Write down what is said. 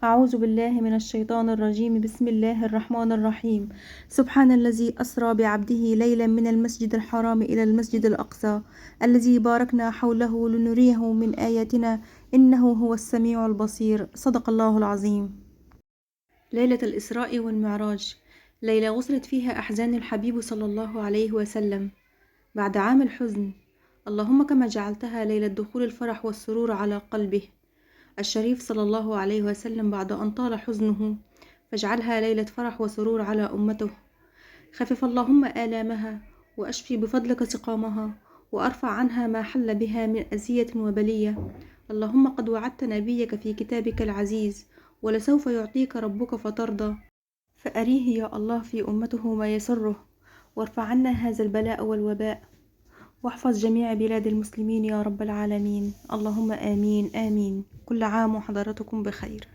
أعوذ بالله من الشيطان الرجيم. بسم الله الرحمن الرحيم. سبحان الذي أسرى بعبده ليلا من المسجد الحرام إلى المسجد الأقصى الذي باركنا حوله لنريه من آياتنا إنه هو السميع البصير. صدق الله العظيم. ليلة الإسراء والمعراج ليلة غسلت فيها أحزان الحبيب صلى الله عليه وسلم بعد عام الحزن. اللهم كما جعلتها ليلة دخول الفرح والسرور على قلبه الشريف صلى الله عليه وسلم بعد أن طال حزنه، فاجعلها ليلة فرح وسرور على أمته. خفف اللهم آلامها وأشفي بفضلك سقامها وأرفع عنها ما حل بها من أذية وبلية. اللهم قد وعدت نبيك في كتابك العزيز ولسوف يعطيك ربك فترضى، فأريه يا الله في أمته ما يسره، وارفع عنا هذا البلاء والوباء، واحفظ جميع بلاد المسلمين يا رب العالمين. اللهم آمين آمين. كل عام وحضراتكم بخير.